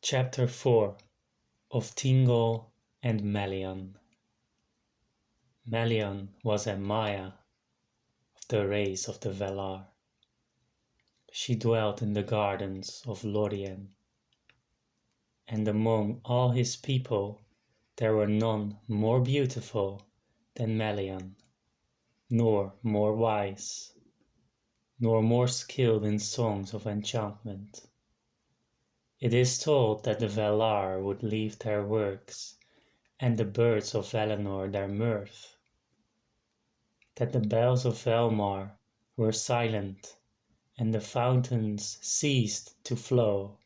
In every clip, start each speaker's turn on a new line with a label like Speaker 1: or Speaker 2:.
Speaker 1: Chapter 4 of Thingol and Melian. Melian was a Maya of the race of the Valar. She dwelt in the gardens of Lorien, and among all his people there were none more beautiful than Melian, nor more wise, nor more skilled in songs of enchantment. It is told that the Valar would leave their works and the birds of Valinor their mirth, that the bells of Velmar were silent and the fountains ceased to flow,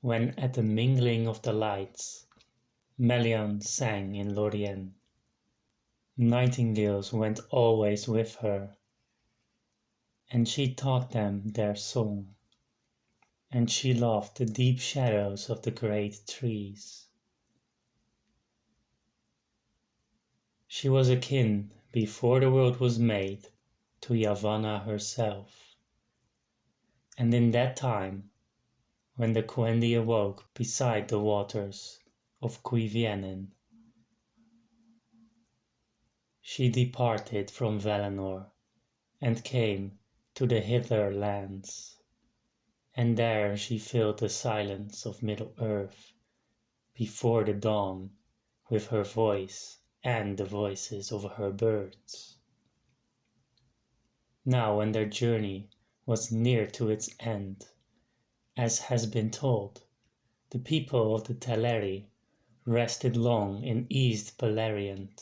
Speaker 1: when at the mingling of the lights Melian sang in Lorien. Nightingales went always with her, and she taught them their song, and she loved the deep shadows of the great trees. She was akin, before the world was made, to Yavanna herself, and in that time, when the Quendi awoke beside the waters of Cuiviénen, she departed from Valinor and came to the hither lands, and there she filled the silence of Middle-earth before the dawn with her voice and the voices of her birds. Now when their journey was near to its end, as has been told, the people of the Teleri rested long in East Beleriand,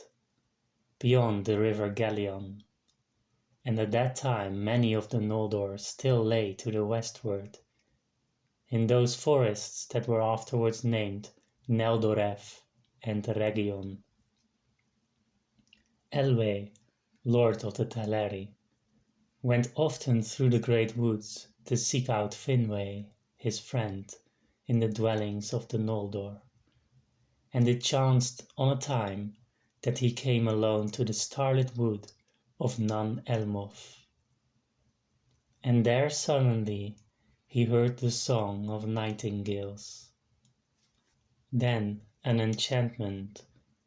Speaker 1: beyond the river Gallion, and at that time many of the Noldor still lay to the westward, in those forests that were afterwards named Neldoreth and Region. Elwë, lord of the Teleri, went often through the great woods to seek out Finwë, his friend, in the dwellings of the Noldor, and it chanced on a time that he came alone to the starlit wood of Nan Elmoth. And there suddenly he heard the song of nightingales. Then an enchantment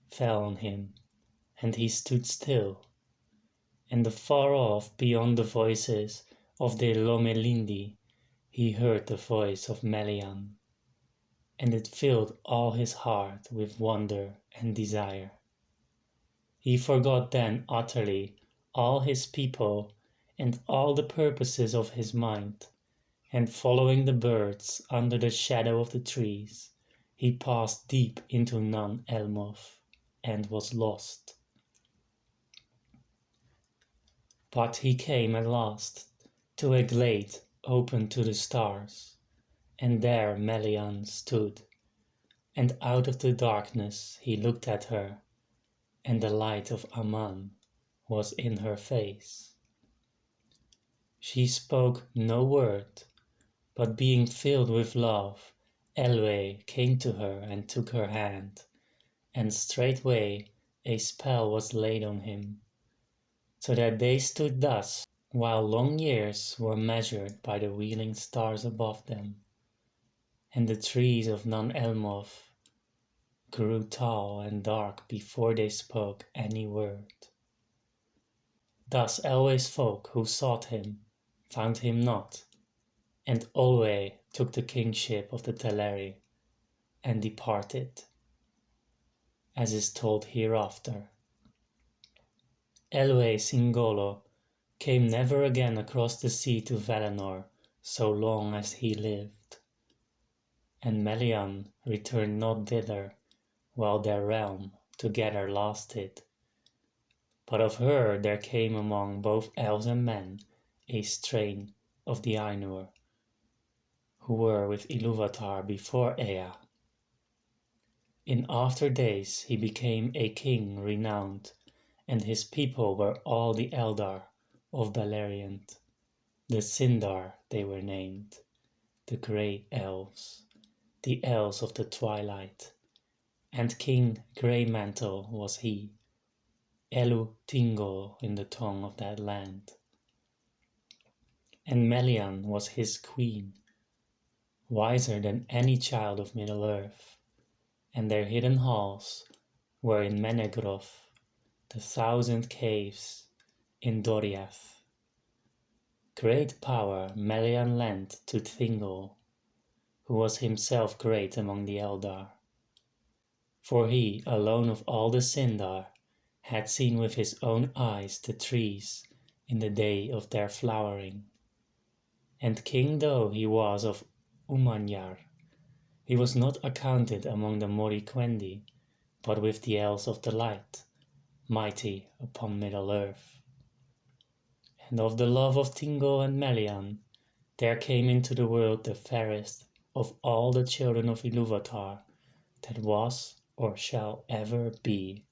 Speaker 1: fell on him, and he stood still, and afar off beyond the voices of the Lomelindi he heard the voice of Melian, and it filled all his heart with wonder and desire. He forgot then utterly all his people and all the purposes of his mind, and following the birds under the shadow of the trees, he passed deep into Nan Elmoth and was lost. But he came at last to a glade open to the stars, and there Melian stood, and out of the darkness he looked at her, and the light of Aman was in her face. She spoke no word, but being filled with love, Elwë came to her and took her hand, and straightway a spell was laid on him, so that they stood thus while long years were measured by the wheeling stars above them, and the trees of Nan Elmoth grew tall and dark before they spoke any word. Thus Elwë's folk who sought him found him not, and Olwë took the kingship of the Teleri and departed, as is told hereafter. Elwë Singolo came never again across the sea to Valinor so long as he lived, and Melian returned not thither while their realm together lasted. But of her there came among both elves and men a strain of the Ainur, who were with Ilúvatar before Ea. In after days he became a king renowned, and his people were all the Eldar of Beleriand. The Sindar they were named, the Grey Elves, the Elves of the Twilight, and King Greymantle was he, Elu Thingol in the tongue of that land. And Melian was his queen, wiser than any child of Middle-earth, and their hidden halls were in Menegroth, the 1,000 caves in Doriath. Great power Melian lent to Thingol, who was himself great among the Eldar. For he, alone of all the Sindar, had seen with his own eyes the trees in the day of their flowering. And king though he was of Umanyar, he was not accounted among the Moriquendi, but with the elves of the light, mighty upon Middle-earth. And of the love of Thingol and Melian, there came into the world the fairest of all the children of Ilúvatar that was or shall ever be.